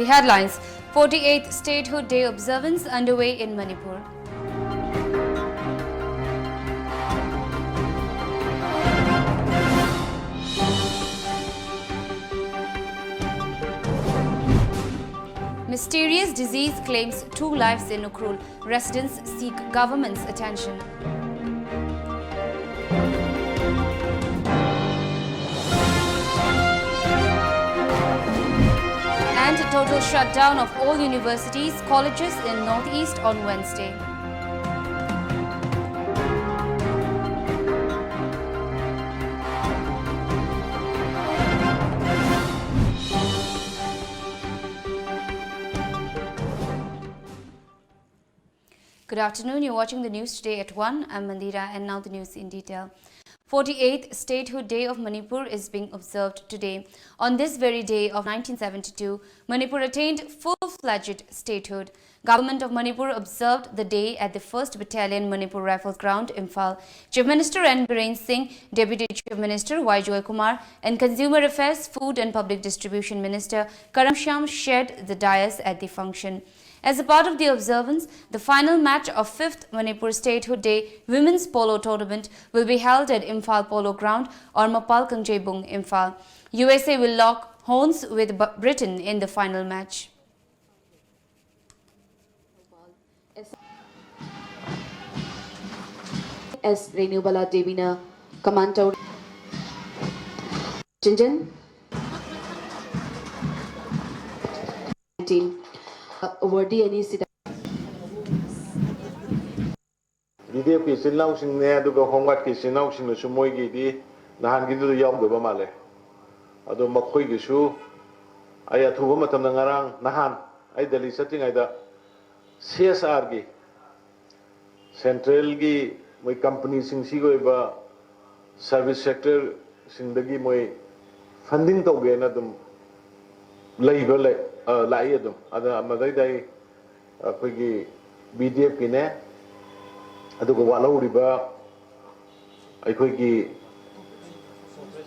The headlines: 48th Statehood Day observance underway in Manipur. Mysterious disease claims 2 lives in Ukhrul. Residents seek government's attention. And a total shutdown of all universities, colleges in Northeast on Wednesday. Good afternoon, you're watching the news today at 1. I'm Mandira and now the news in detail. 48th Statehood Day of Manipur is being observed today. On this very day of 1972, Manipur attained full-fledged statehood. Government of Manipur observed the day at the 1st Battalion Manipur Rifles Ground, Imphal. Chief Minister N. Biren Singh, Deputy Chief Minister Y. Joy Kumar and Consumer Affairs, Food and Public Distribution Minister Karam Shyam shared the dais at the function. As a part of the observance, the final match of 5th Manipur Statehood Day Women's Polo Tournament will be held at Imphal Polo Ground or Mapal Kangjebung, Imphal. USA will lock horns with Britain in the final match. S. Renubala Devina, Commander Jinjan. Awardee any sit. BDF ki sinau sing ne du ko homgat ki sinau sing su moi gi di nahan gi du yom ba male ado makhoi gi su aya thu ba matam ngarang nahan ai dali setting ai da CSR gi central gi moi company sing si go ba service sector sing da gi moi funding to ge na dum lai ba lai lai adum ada amadai dai koi gi BDF ki ne adu ko wala uri ba ai koi gi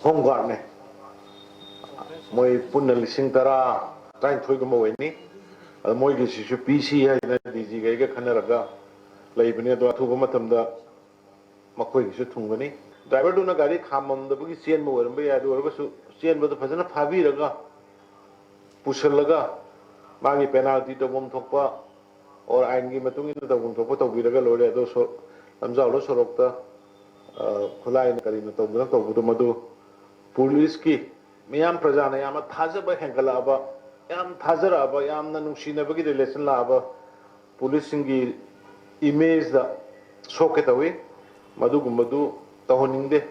home guard ne moi punal sing tara train thoi ko moi ni adu moi gi su PC hai na DG ga khana raga lai bne do thu ba matam da makoi gi su thungani driver du na gari khamam da gi chen mo wer ba ya do su chen ba da phajana phabi raga pushalaga magi penalty to bom thokpa or ain gi matung in to bom thokpa to biraga lore do so lamjau lo sorok ta khulai na kari na to bura to bu madu police ki miyam praja na yam thaja ba hengala ba yam thajara ba yam na nungsi na ba gi relation la ba police singi image da soketawi madu gumadu tahoningde.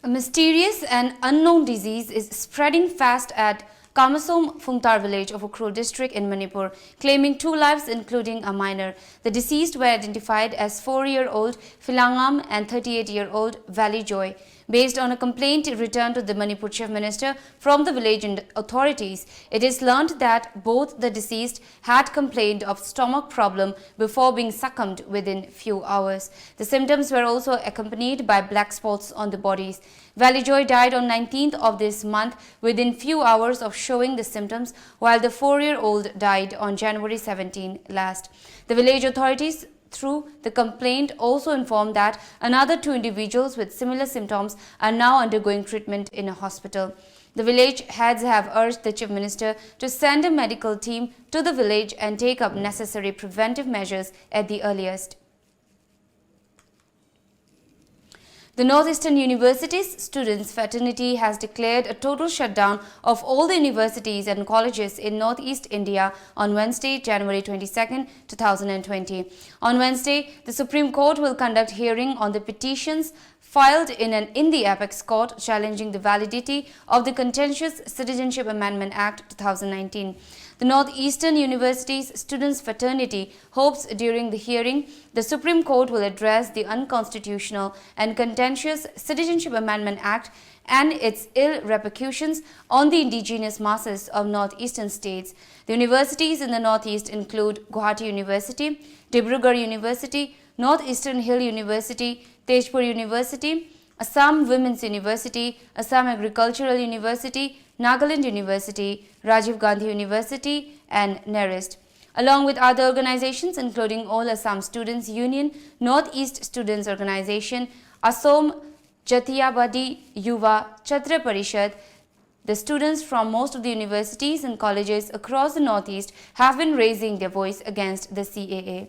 A mysterious and unknown disease is spreading fast at Kamasom Phungtar village of Ukhrul district in Manipur, claiming 2 lives including a minor. The deceased were identified as 4-year-old Philangam and 38-year-old Valley Joy. Based on a complaint returned to the Manipur Chief Minister from the village authorities, it is learned that both the deceased had complained of stomach problem before being succumbed within few hours. The symptoms were also accompanied by black spots on the bodies. Valley Joy died on 19th of this month within few hours of showing the symptoms, while the 4-year-old died on January 17 last. The village authorities through the complaint also informed that another 2 individuals with similar symptoms are now undergoing treatment in a hospital. The village heads have urged the Chief Minister to send a medical team to the village and take up necessary preventive measures at the earliest. The Northeastern University's Students' Fraternity has declared a total shutdown of all the universities and colleges in Northeast India on Wednesday, January 22, 2020. On Wednesday, the Supreme Court will conduct hearing on the petitions filed in the Apex Court challenging the validity of the contentious Citizenship Amendment Act 2019. The Northeastern University's Students' Fraternity hopes during the hearing, the Supreme Court will address the unconstitutional and contentious Citizenship Amendment Act and its ill repercussions on the indigenous masses of northeastern states. The universities in the northeast include Guwahati University, Dibrugarh University, Northeastern Hill University, Tezpur University, Assam Women's University, Assam Agricultural University, Nagaland University, Rajiv Gandhi University and NERIST, along with other organizations including All Assam Students Union, Northeast Students Organization, Assam Jatiyabadi Yuva Chhatra Parishad. The students from most of the universities and colleges across the Northeast have been raising their voice against the CAA.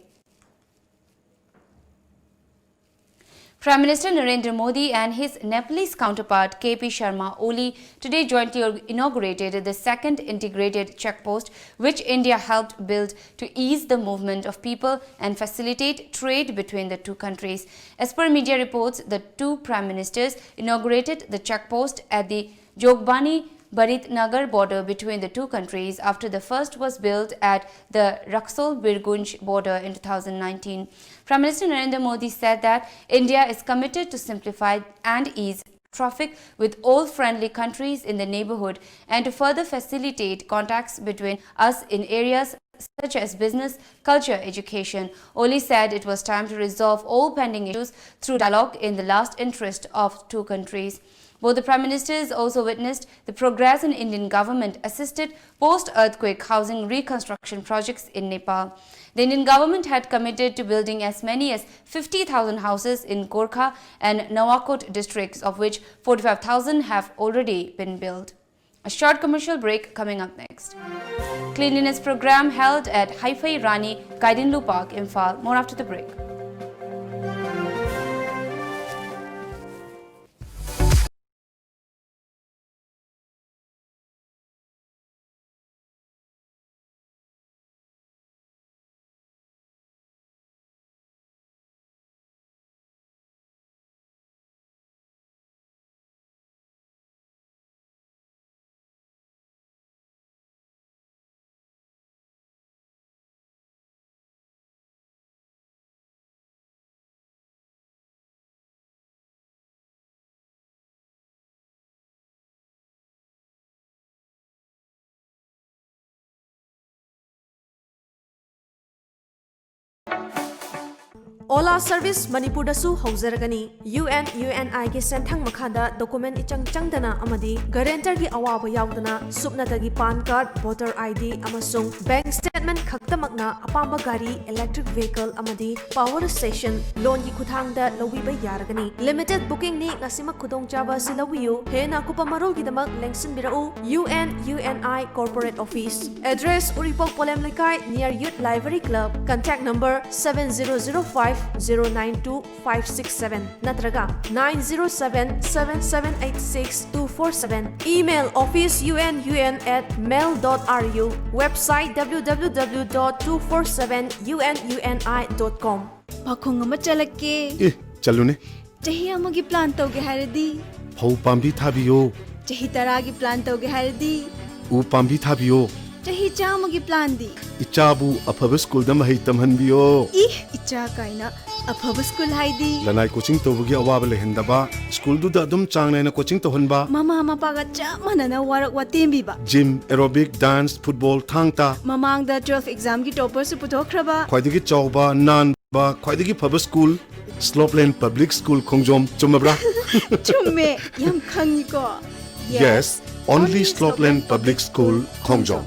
Prime Minister Narendra Modi and his Nepalese counterpart KP Sharma Oli today jointly inaugurated the second integrated checkpost which India helped build to ease the movement of people and facilitate trade between the two countries. As per media reports, the two prime ministers inaugurated the checkpost at the Jogbani Barit Nagar border between the two countries after the first was built at the Raxol-Birgunj border in 2019. Prime Minister Narendra Modi said that India is committed to simplify and ease traffic with all friendly countries in the neighborhood and to further facilitate contacts between us in areas such as business, culture, education. Oli said it was time to resolve all pending issues through dialogue in the last interest of two countries. Both the Prime Ministers also witnessed the progress in Indian government-assisted post-earthquake housing reconstruction projects in Nepal. The Indian government had committed to building as many as 50,000 houses in Gorkha and Nawakot districts, of which 45,000 have already been built. A short commercial break coming up next. Cleanliness program held at Hi-Fi Rani Gaiden Park, Imphal. More after the break. Ola Service Manipur dasu haujaragani UN UNI ge senthang makhada document ichang changdana amadi guarantor gi awaba yaudana subnatagi pan card voter ID amasung bank statement khaktamakna apamba gari electric vehicle amadi power station loan gi khuthangda lowiba yaragani limited booking ni ngasima khudong chaba silawiyu hena kupamarol gi damak lengsin birau UN UNI corporate office address Uripok Polem Likai near Youth Library Club contact number 7005092567 natraga 9077786 email officeunun@mail.ru website www.247ununi.com Pakhong ama chalake Chalune chahi amagi plan tawge haradi Phau pambi thabiyo chahi taragi plan tawge haradi U pambi thabiyo chahi chamagi plan di Ichabu afaba school da mahai tamhanbiyo icha kaina afaba school haidi Lanai coaching tobugi awaba lehendaba school du da adum changnai na coaching tohonba mama mapaga chamana na warak watembi ba gym aerobic dance football thangta mamang da 12 exam gi topper su puthokraba khwaidagi chawba nan ba khwaidagi phaba school Slopeland Public School Khongjom chumabra chumme yam khangi ko Yes only Slopeland Public School Khongjom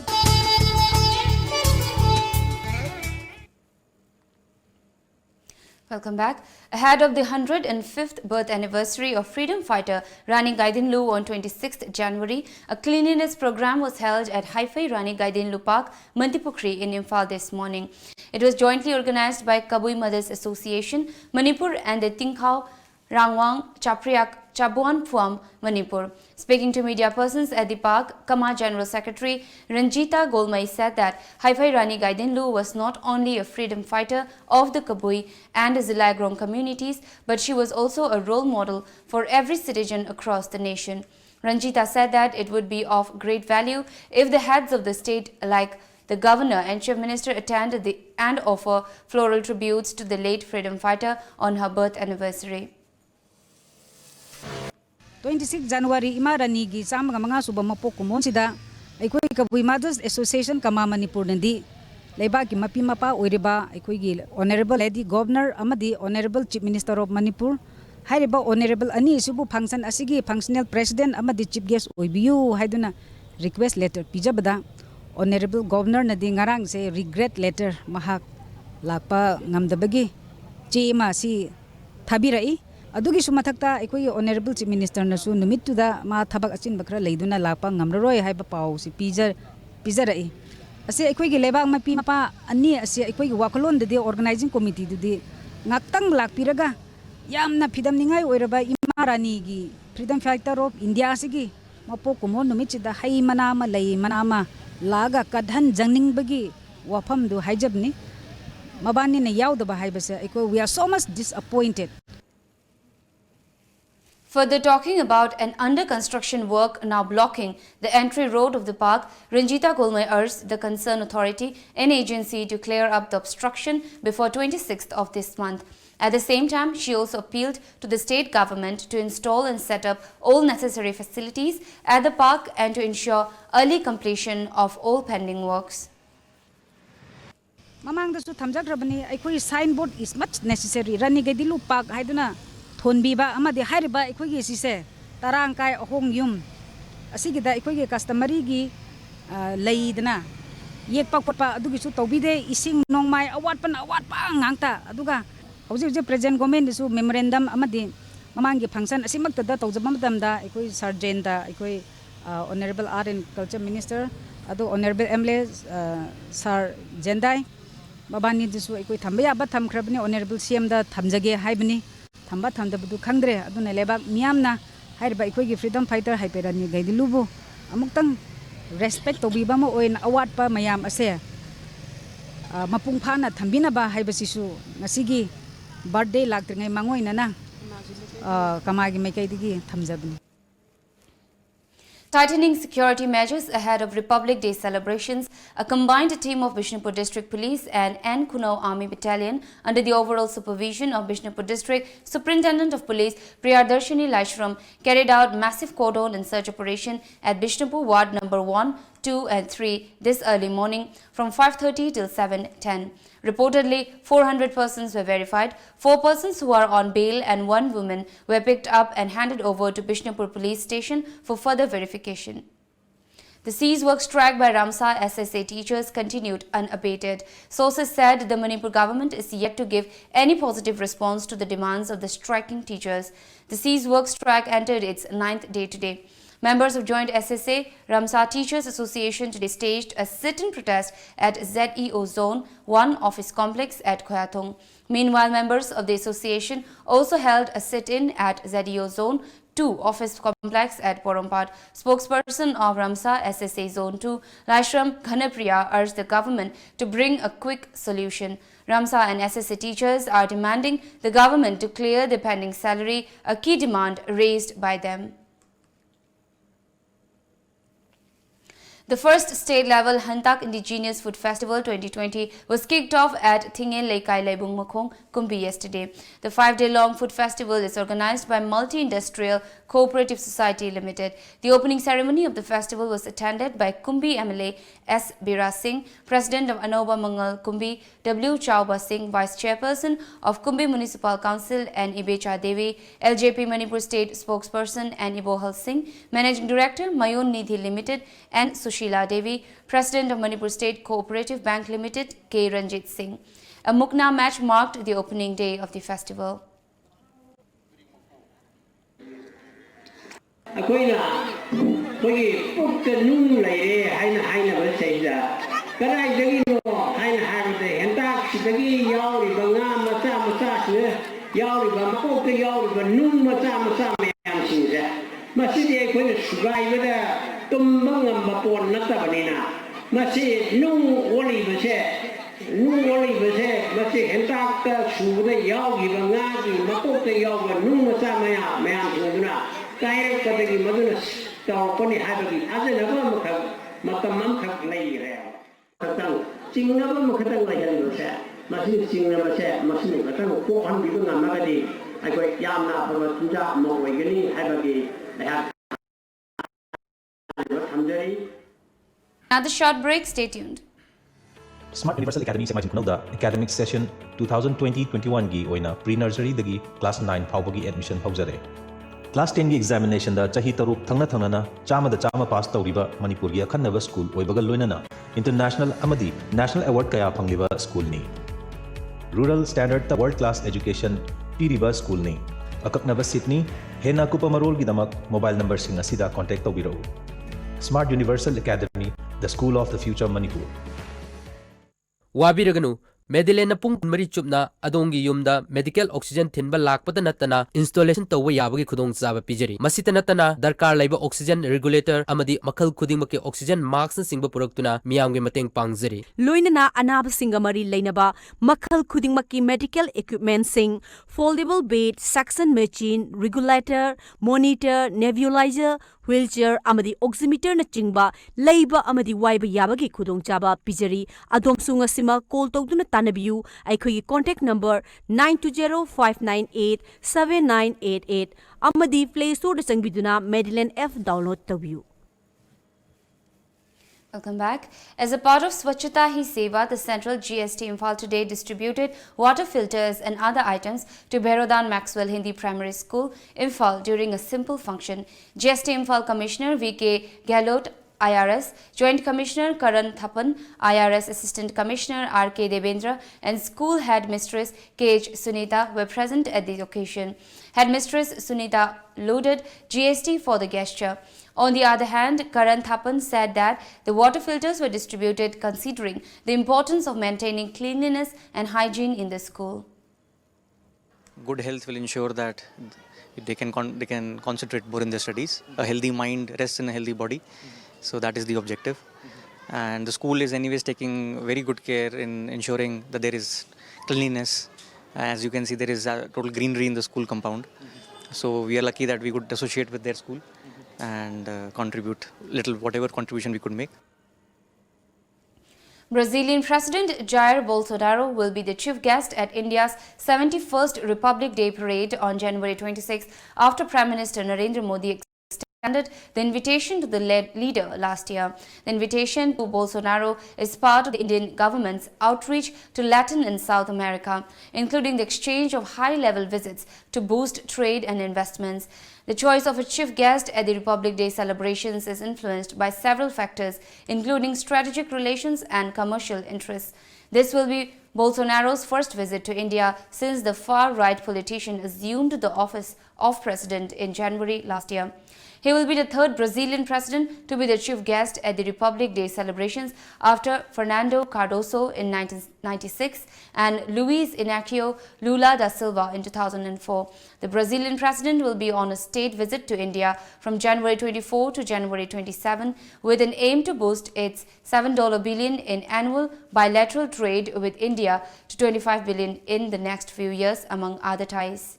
Welcome back. Ahead of the 105th birth anniversary of freedom fighter Rani Gaiden on 26th January, a cleanliness program was held at Hi-Fi Rani Gaiden Park, Manipur in Imphal this morning. It was jointly organized by Kabui Mothers Association, Manipur and the Tingkhau Rangwang Chapriak Chabuan Phuam, Manipur. Speaking to media persons at the park, Kama General Secretary Ranjita Golmai said that Hi-Fi Rani Gaiden was not only a freedom fighter of the Kabui and Zilaigrong communities, but she was also a role model for every citizen across the nation. Ranjita said that it would be of great value if the heads of the state like the governor and chief minister attend and offer floral tributes to the late freedom fighter on her birth anniversary. 26 January Rani gi samanga mga suba mapok kumon sida aikoi Kabui Mothers Association Kama Manipur nandi leiba ki mapi mapa oiriba aikoi gi honorable lady governor amadi honorable chief minister of Manipur hairiba honorable ani subu function asigi functional president amadi chief guest oibiu haiduna request letter pijabada Honorable Governor na di ngarang se regret letter mahak lakpa ngamdabagi che ma si thabirai adugi sumathakta ekoi Honorable Chief Minister na su numit tuda ma thabak achin bakra leiduna lakpa ngamroi haiba pau si pijarai ase ekoi gi lebak ma pi mapa ani ase ekoi gi wakolon de organizing committee du di ngaktang lakpiraga yamna phidam ningai oiraba Ima Rani gi freedom fighter of India sigi mapo kumon numit chida hai mana ma lei mana ma laga kadhan jangning bagi wafam du haijabni mabani na yaudaba haibase we are so much disappointed. Further talking about an under-construction work now blocking the entry road of the park, Ranjita Golmai urged the concerned authority and agency to clear up the obstruction before 26th of this month. At the same time, she also appealed to the state government to install and set up all necessary facilities at the park and to ensure early completion of all pending works. Mamang da su thamjakrabani aikoi signboard is much necessary. Rani Gaiden park haiduna thonbiba amadi hairiba aikoi gi sise tarang kai ahong yum asigi da aikoi gi customary gi leidna yekpa khotpa adugi su tobide ising nongmai awat pa ngangta aduga hauji present government su memorandum amadi mamangi function asimakta da tawjaba madamda aikoi sergeant da aikoi honorable art and culture minister adu honorable MLA sir jendai babani disu aikoi thamba ya ba thamkhrabni honorable CM da thamjage haibni thamba thamdabdu khangdre aduna lebak miyamna hairiba aikoi gi freedom fighter haiperani gaidilubu amuktang respect tobiba ma oin award pa mayam ase mapung phana thambina ba haibasisu ngasigi birthday laktrngai mangoina na kamagi mekai digi thamjabni. Tightening security measures ahead of Republic Day celebrations, a combined team of Bishnupur District Police and N. Kunau Army Battalion under the overall supervision of Bishnupur District Superintendent of Police Priyadarshini Laishram carried out massive cordon and search operation at Bishnupur Ward number 1, 2 and 3 this early morning from 5:30 till 7:10. Reportedly, 400 persons were verified, 4 persons who are on bail and 1 woman were picked up and handed over to Bishnupur Police Station for further verification. The siege work tracked by Sai SSA Teachers continued unabated. Sources said the Manipur government is yet to give any positive response to the demands of the striking teachers. The siege work track entered its 9th day today. Members of Joint SSA Sai Teachers Association today staged a sit-in protest at ZEO Zone 1 office complex at Khoyathong. Meanwhile, members of the association also held a sit-in at ZEO Zone 2 office complex at Porompat. Spokesperson of Sai SSA Zone 2, Laishram Ghanapriya, urged the government to bring a quick solution. Sai and SSA teachers are demanding the government to clear the pending salary, a key demand raised by them. The first state-level Hantak Indigenous Food Festival 2020 was kicked off at Thingen Leikai Leibung Makhong, Kumbi yesterday. The 5-day-long food festival is organized by Multi-Industrial Cooperative Society Limited. The opening ceremony of the festival was attended by Kumbi MLA S. Bira Singh, President of Anoba Mangal Kumbi, W. Chauba Singh, Vice Chairperson of Kumbi Municipal Council and Ibecha Devi, LJP Manipur State Spokesperson and Ibohal Singh, Managing Director Mayun Nidhi Limited and Sheila Devi, President of Manipur State Cooperative Bank Limited, K. Ranjit Singh. A Mukna match marked the opening day of the festival. Tumbang Natabanina, Masi, no only Masi, Hentaka, Suda, Yogi, Bangaki, Makoka Yoga, Numasamaya, Mayamuna, Kaya Kataki Madunas, Tawponi Habaki, as a number Matamaka lay. Sing never Makatan like Masi, sing never said, Masi, Katan, 400 people, Magadi, I got Yamna, Pavatuja, Mawagani, Habaki, I have. Now the short break, stay tuned. Smart Universal Academy Semajin Kunalda Academic Session 2020-21 gi oina pre-nursery dagi class 9 faubagi admission haujare. Class 10 examination da chahi taruk thangna chama da chama pass tawriba Manipur gi akhanaba school oibaga loinana international amadi national award kaya phangliba school ni. Rural standard ta world class education piriba school ni. Akaknaba Sydney hena kupa marol gi damak mobile number sing asida contact tawbiro. Smart Universal Academy, the school of the future Manipur. Wabiraganu Medilena pung mari chupna adongi yumda medical oxygen thinba lakpata natana installation tawwa yabagi khudong chaba pijari masita natana darkar laiba oxygen regulator amadi makhal khudingmaki oxygen marks na singba puraktuna miyamgi mateng pangjari loinana anaba singa mari leinaba makhal khudingmaki medical equipment sing foldable bed suction machine regulator monitor nebulizer wheelchair amadi oximeter na chingba leiba amadi waiba yabagi khudong chaba pijari adom sunga sima call tawduna Tanabiu, Aikoi contact number 920-598-7988. Amadi Play Store Sangbiduna Medillion F download Tabiu. Welcome back. As a part of Swachhata Hi Seva, the Central GST Imphal today distributed water filters and other items to Bherodan Maxwell Hindi Primary School, Imphal during a simple function. GST Imphal Commissioner V.K. Gehlot, IRS, Joint Commissioner Karan Thapan, IRS Assistant Commissioner R.K. Devendra and School Headmistress K.H. Sunita were present at the occasion. Headmistress Sunita lauded GST for the gesture. On the other hand, Karan Thapan said that the water filters were distributed considering the importance of maintaining cleanliness and hygiene in the school. Good health will ensure that they can concentrate more in their studies. A healthy mind rests in a healthy body. So that is the objective, and the school is anyways taking very good care in ensuring that there is cleanliness. As you can see, there is a total greenery in the school compound. So we are lucky that we could associate with their school and contribute little whatever contribution we could make. Brazilian President Jair Bolsonaro will be the chief guest at India's 71st Republic Day parade on January 26 after Prime Minister Narendra Modi extended the invitation to the leader last year. The invitation to Bolsonaro is part of the Indian government's outreach to Latin and South America, including the exchange of high-level visits to boost trade and investments. The choice of a chief guest at the Republic Day celebrations is influenced by several factors, including strategic relations and commercial interests. This will be Bolsonaro's first visit to India since the far-right politician assumed the office of president in January last year. He will be the third Brazilian president to be the chief guest at the Republic Day celebrations after Fernando Cardoso in 1996 and Luiz Inácio Lula da Silva in 2004. The Brazilian president will be on a state visit to India from January 24 to January 27 with an aim to boost its $7 billion in annual bilateral trade with India to $25 billion in the next few years, among other ties.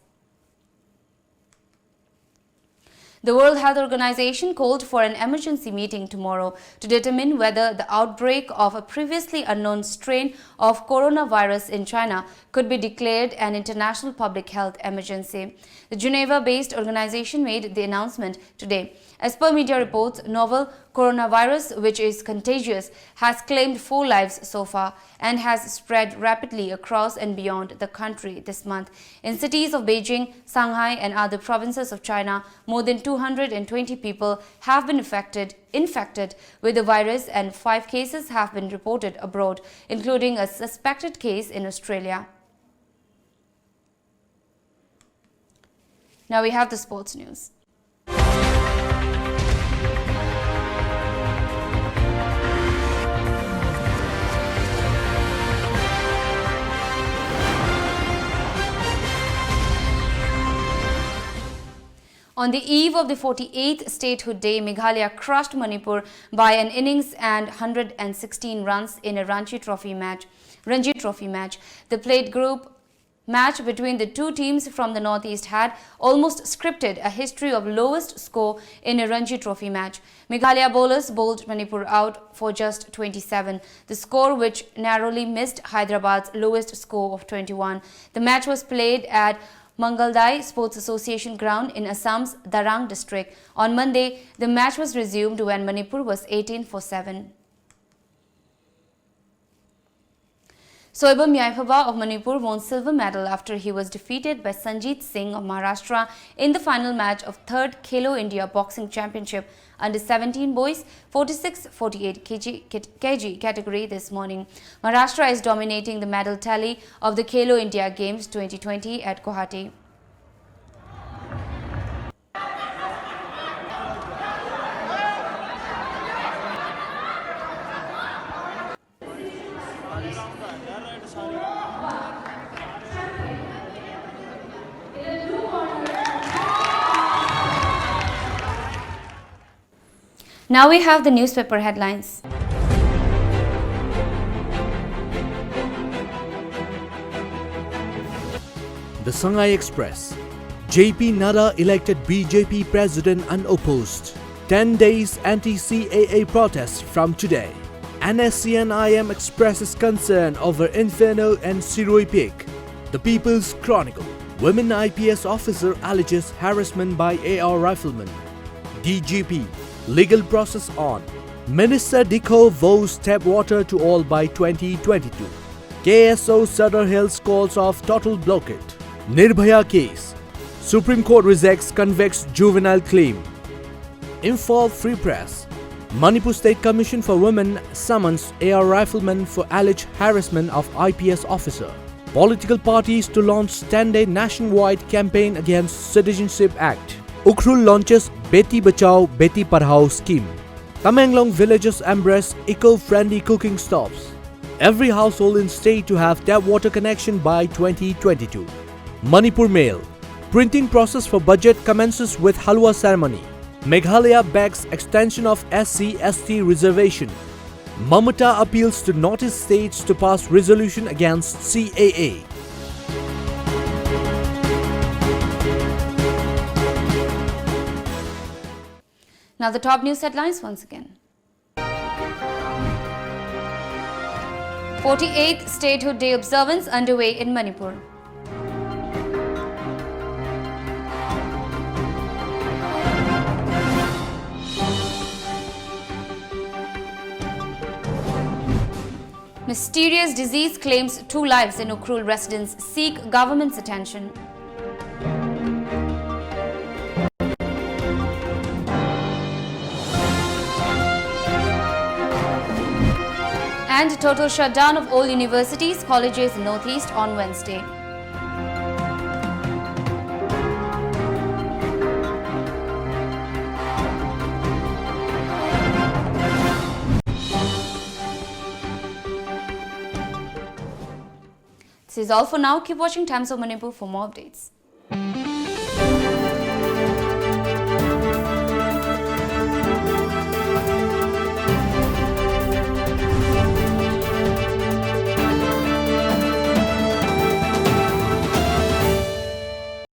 The World Health Organization called for an emergency meeting tomorrow to determine whether the outbreak of a previously unknown strain of coronavirus in China could be declared an international public health emergency. The Geneva-based organization made the announcement today. As per media reports, novel coronavirus, which is contagious, has claimed 4 lives so far and has spread rapidly across and beyond the country this month. In cities of Beijing, Shanghai and other provinces of China, more than 220 people have been infected with the virus and 5 cases have been reported abroad, including a suspected case in Australia. Now we have the sports news. On the eve of the 48th Statehood Day, Meghalaya crushed Manipur by an innings and 116 runs in a Ranji Trophy match. The plate group match between the two teams from the Northeast had almost scripted a history of lowest score in a Ranji Trophy match. Meghalaya bowlers bowled Manipur out for just 27, the score which narrowly missed Hyderabad's lowest score of 21. The match was played at Mangaldai Sports Association ground in Assam's Darang district. On Monday, the match was resumed when Manipur was 18 for 7. Soibam Yaipaba of Manipur won silver medal after he was defeated by Sanjeet Singh of Maharashtra in the final match of 3rd Khelo India Boxing Championship under 17 boys 46-48 kg category this morning. Maharashtra is dominating the medal tally of the Khelo India Games 2020 at Guwahati. Now we have the newspaper headlines. The Shanghai Express. JP Nadda elected BJP president unopposed. 10 days anti-CAA protest from today. NSCN-IM expresses concern over Inferno and Siroi Peak. The People's Chronicle. Women IPS officer alleges harassment by AR rifleman. DGP. Legal process on. Minister Dikho vows tap water to all by 2022. KSO Sutter Hills calls off total blockade. Nirbhaya case. Supreme Court rejects convict's juvenile claim. Imphal Free Press. Manipur State Commission for Women summons AR rifleman for alleged harassment of IPS officer. Political parties to launch 10-day nationwide campaign against Citizenship Act. Ukhrul launches Beti Bachao Beti Padhao scheme. Tamenglong villages embrace eco-friendly cooking stoves. Every household in state to have tap water connection by 2022. Manipur Mail. Printing process for budget commences with Halwa ceremony. Meghalaya begs extension of SC/ST reservation. Mamata appeals to Northeast states to pass resolution against CAA. Now the top news headlines once again. 48th Statehood Day observance underway in Manipur. Mysterious disease claims 2 lives in Ukhrul residents seek government's attention. And total shutdown of all universities, colleges in Northeast on Wednesday. This is all for now. Keep watching Times of Manipur for more updates.